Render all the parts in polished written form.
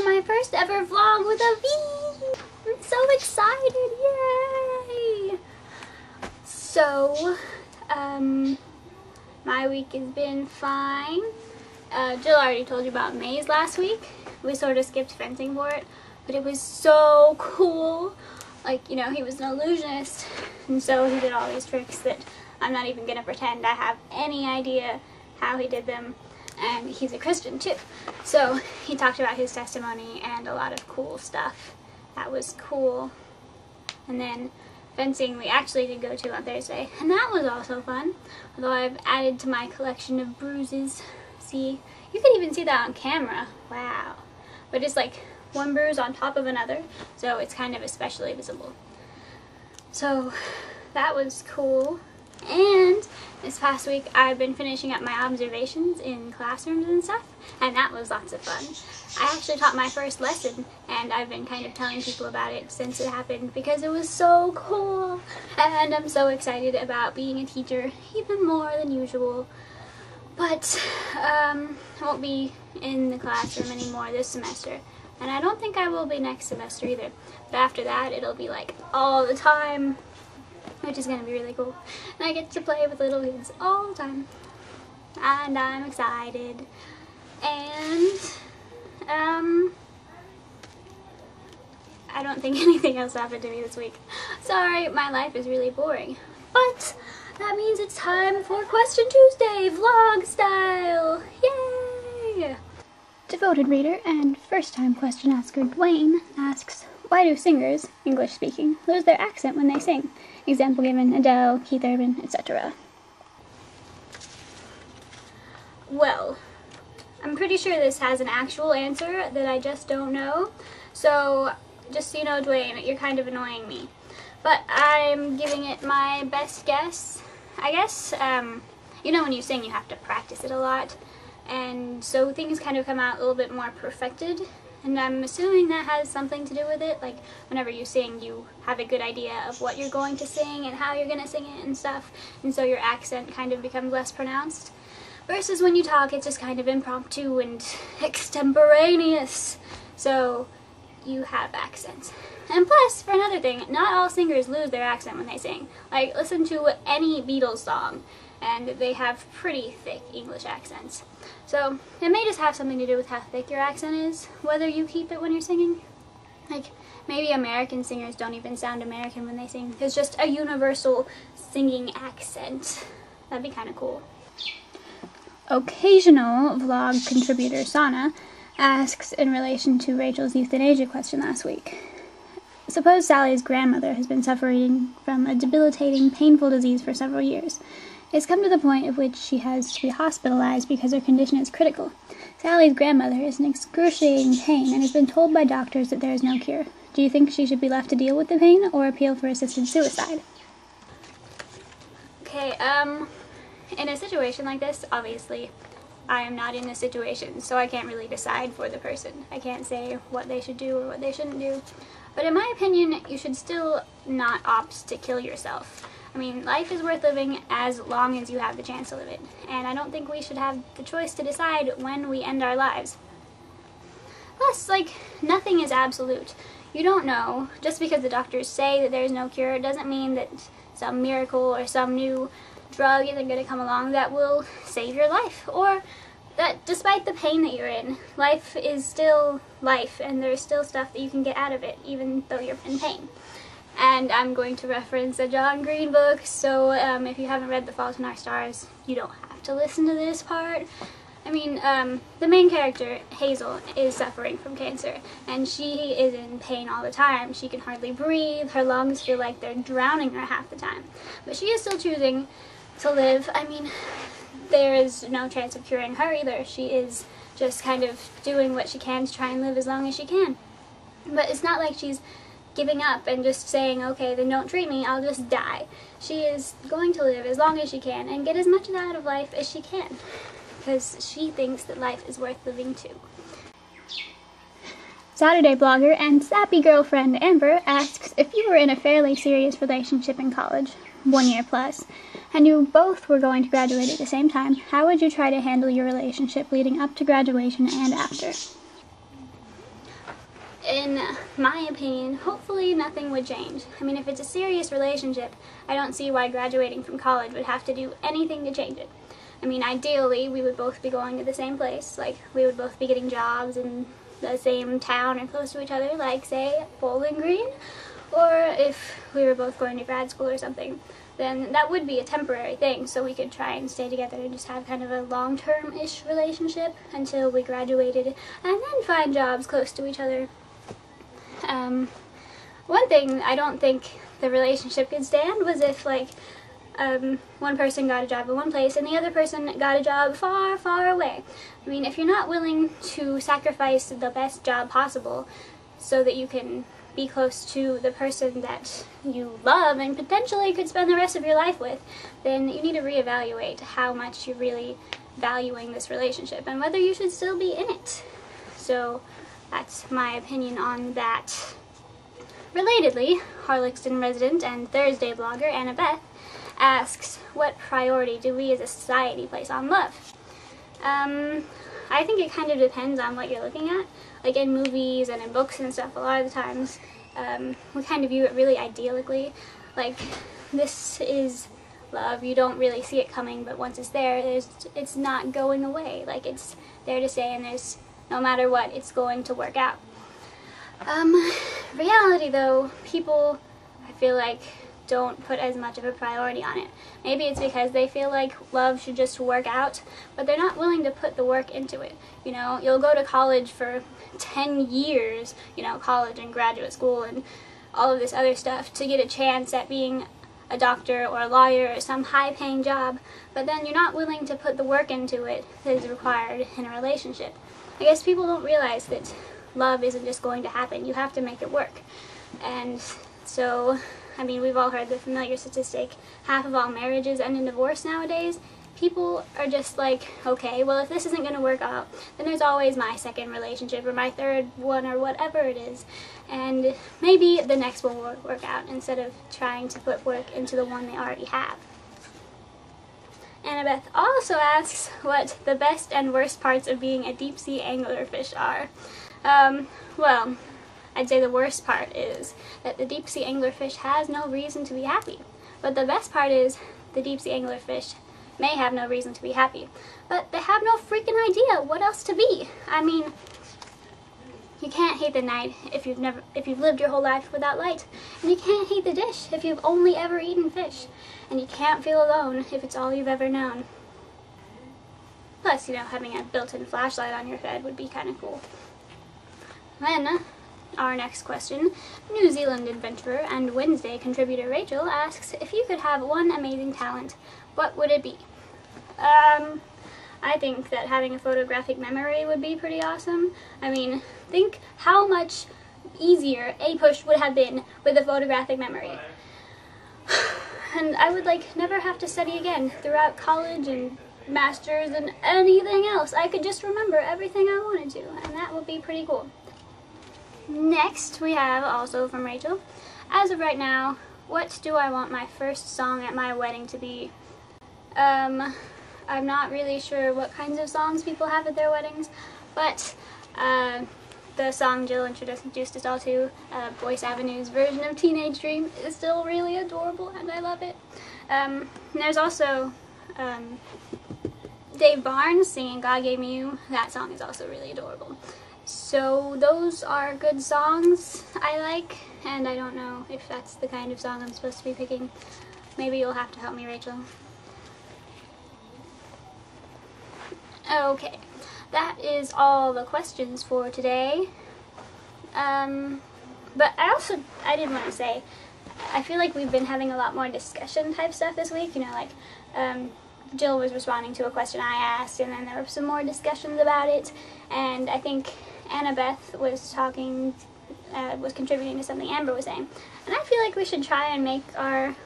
my first ever vlog with a V! I'm so excited, yay! So, my week has been fine. Jill already told you about Maze last week. We sort of skipped fencing for it, but it was so cool. Like, you know, he was an illusionist, and so he did all these tricks that I'm not even gonna pretend I have any idea how he did them. And he's a Christian too. So he talked about his testimony and a lot of cool stuff. That was cool. And then fencing we actually did go to on Thursday, and that was also fun. Although I've added to my collection of bruises. See, you can even see that on camera. Wow. But it's like one bruise on top of another, so it's kind of especially visible. So that was cool. And this past week I've been finishing up my observations in classrooms and stuff, and that was lots of fun. I actually taught my first lesson, and I've been kind of telling people about it since it happened because it was so cool, and I'm so excited about being a teacher, even more than usual. But I won't be in the classroom anymore this semester, and I don't think I will be next semester either. But after that it'll be like all the time, which is going to be really cool. And I get to play with little kids all the time. And I'm excited. And, I don't think anything else happened to me this week. Sorry, my life is really boring. But that means it's time for Question Tuesday, vlog style. Yay! Devoted reader and first-time question asker Dwayne asks, why do singers, English speaking, lose their accent when they sing? Example given, Adele, Keith Urban, etc. Well, I'm pretty sure this has an actual answer that I just don't know. So, just so you know, Dwayne, you're kind of annoying me. But I'm giving it my best guess. I guess, you know when you sing you have to practice it a lot. And so things kind of come out a little bit more perfected. And I'm assuming that has something to do with it. Like, whenever you sing, you have a good idea of what you're going to sing and how you're going to sing it and stuff. And so your accent kind of becomes less pronounced. Versus when you talk, it's just kind of impromptu and extemporaneous. So you have accents. And plus, for another thing, not all singers lose their accent when they sing. Like, listen to any Beatles song, and they have pretty thick English accents. So, it may just have something to do with how thick your accent is, whether you keep it when you're singing. Like, maybe American singers don't even sound American when they sing. It's just a universal singing accent. That'd be kind of cool. Occasional vlog contributor Sana asks in relation to Rachel's euthanasia question last week. Suppose Sally's grandmother has been suffering from a debilitating, painful disease for several years. It's come to the point at which she has to be hospitalized because her condition is critical. Sally's grandmother is in excruciating pain and has been told by doctors that there is no cure. Do you think she should be left to deal with the pain or appeal for assisted suicide? Okay, in a situation like this, obviously, I am not in the situation, so I can't really decide for the person. I can't say what they should do or what they shouldn't do. But in my opinion, you should still not opt to kill yourself. I mean, life is worth living as long as you have the chance to live it. And I don't think we should have the choice to decide when we end our lives. Plus, like, nothing is absolute. You don't know. Just because the doctors say that there's no cure doesn't mean that some miracle or some new drug isn't going to come along that will save your life. Or that despite the pain that you're in, life is still life, and there's still stuff that you can get out of it, even though you're in pain. And I'm going to reference a John Green book, so if you haven't read The Fault in Our Stars, you don't have to listen to this part. I mean, the main character, Hazel, is suffering from cancer, and she is in pain all the time. She can hardly breathe, her lungs feel like they're drowning her half the time. But she is still choosing to live. I mean, there is no chance of curing her either. She is just kind of doing what she can to try and live as long as she can. But it's not like she's giving up and just saying, okay, then don't treat me, I'll just die. She is going to live as long as she can and get as much out of life as she can, because she thinks that life is worth living too. Saturday blogger and sappy girlfriend Amber asks, if you were in a fairly serious relationship in college, 1 year plus, and you both were going to graduate at the same time, how would you try to handle your relationship leading up to graduation and after? in my opinion, hopefully nothing would change. I mean, if it's a serious relationship, I don't see why graduating from college would have to do anything to change it. I mean, ideally, we would both be going to the same place. Like, we would both be getting jobs in the same town or close to each other, like, say, Bowling Green. Or if we were both going to grad school or something, then that would be a temporary thing, so we could try and stay together and just have kind of a long-term-ish relationship until we graduated, and then find jobs close to each other. One thing I don't think the relationship could stand was if, like, one person got a job in one place and the other person got a job far, far away. I mean, if you're not willing to sacrifice the best job possible so that you can be close to the person that you love and potentially could spend the rest of your life with, then you need to reevaluate how much you're really valuing this relationship and whether you should still be in it. So that's my opinion on that. Relatedly, Harlexton resident and Thursday blogger Anna Beth asks, what priority do we as a society place on love? I think it kind of depends on what you're looking at. Like in movies and in books and stuff, a lot of the times we kind of view it really idyllically. Like, this is love. You don't really see it coming, but once it's there, it's not going away. Like, it's there to stay, and there's, no matter what, it's going to work out. Reality, though, people, I feel like, don't put as much of a priority on it. Maybe it's because they feel like love should just work out, but they're not willing to put the work into it. You know, you'll go to college for 10 years, you know, college and graduate school and all of this other stuff to get a chance at being a doctor or a lawyer or some high-paying job, but then you're not willing to put the work into it that is required in a relationship. I guess people don't realize that love isn't just going to happen. You have to make it work. And so, I mean, we've all heard the familiar statistic, half of all marriages end in divorce nowadays. People are just like, okay, well, if this isn't going to work out, then there's always my second relationship or my third one or whatever it is. And maybe the next one will work out instead of trying to put work into the one they already have. Annabeth also asks what the best and worst parts of being a deep-sea anglerfish are. Well, I'd say the worst part is that the deep-sea anglerfish has no reason to be happy. But the best part is the deep-sea anglerfish may have no reason to be happy, but they have no freaking idea what else to be. I mean, you can't hate the night if you've lived your whole life without light, and you can't hate the dish if you've only ever eaten fish, and you can't feel alone if it's all you've ever known. Plus, you know, having a built-in flashlight on your head would be kind of cool. Then, our next question, New Zealand adventurer and Wednesday contributor Rachel asks, if you could have one amazing talent, what would it be? I think that having a photographic memory would be pretty awesome. I mean, think how much easier a push would have been with a photographic memory. And I would, like, never have to study again throughout college and masters and anything else. I could just remember everything I wanted to, and that would be pretty cool. Next, we have, also from Rachel, as of right now, what do I want my first song at my wedding to be? I'm not really sure what kinds of songs people have at their weddings, but the song Jill introduced us all to, Boyce Avenue's version of Teenage Dream, is still really adorable, and I love it. There's also Dave Barnes singing God Gave Me You. That song is also really adorable. So those are good songs I like, and I don't know if that's the kind of song I'm supposed to be picking. Maybe you'll have to help me, Rachel. Okay, that is all the questions for today. But I did want to say, I feel like we've been having a lot more discussion type stuff this week, you know, like, Jill was responding to a question I asked, and then there were some more discussions about it, and I think Annabeth was contributing to something Amber was saying. And I feel like we should try and make our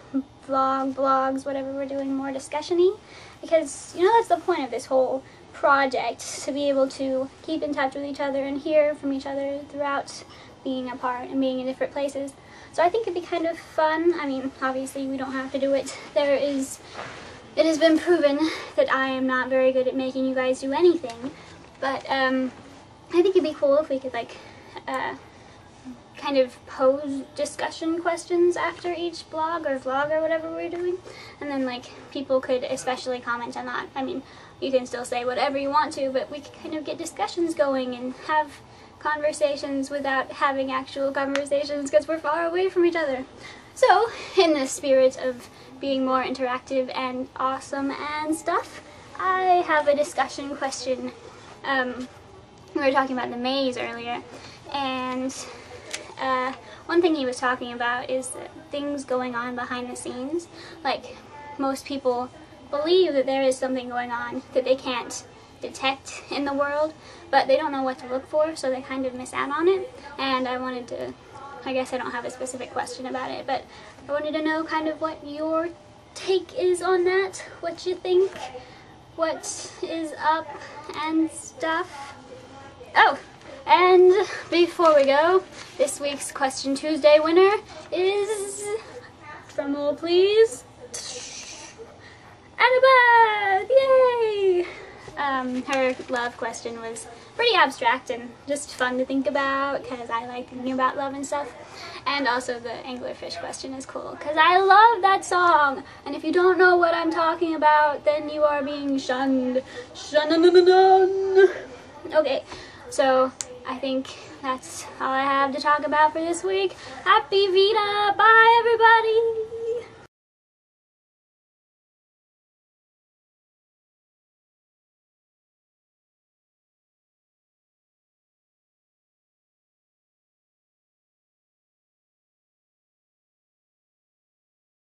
blogs, whatever we're doing, more discussion-y, because, you know, that's the point of this whole project, to be able to keep in touch with each other and hear from each other throughout being apart and being in different places. So I think it'd be kind of fun. I mean, obviously we don't have to do it. It has been proven that I am not very good at making you guys do anything, but I think it'd be cool if we could, like, kind of pose discussion questions after each blog or vlog or whatever we're doing, and then like people could especially comment on that. I mean, you can still say whatever you want to, but we could kind of get discussions going and have conversations without having actual conversations because we're far away from each other. So, in the spirit of being more interactive and awesome and stuff, I have a discussion question. We were talking about the maze earlier, and one thing he was talking about is things going on behind the scenes. Like, most people believe that there is something going on that they can't detect in the world, but they don't know what to look for, so they kind of miss out on it. And I wanted to, I guess I don't have a specific question about it, but I wanted to know kind of what your take is on that, what you think, what is up and stuff. Oh, and before we go, this week's Question Tuesday winner is, drumroll please, Annabeth! Yay! Her love question was pretty abstract and just fun to think about because I like thinking about love and stuff. And also the anglerfish question is cool because I love that song. And if you don't know what I'm talking about, then you are being shunned. Shun-nun-nun-nun. Okay, so I think that's all I have to talk about for this week. Happy VEDA! Bye, everybody!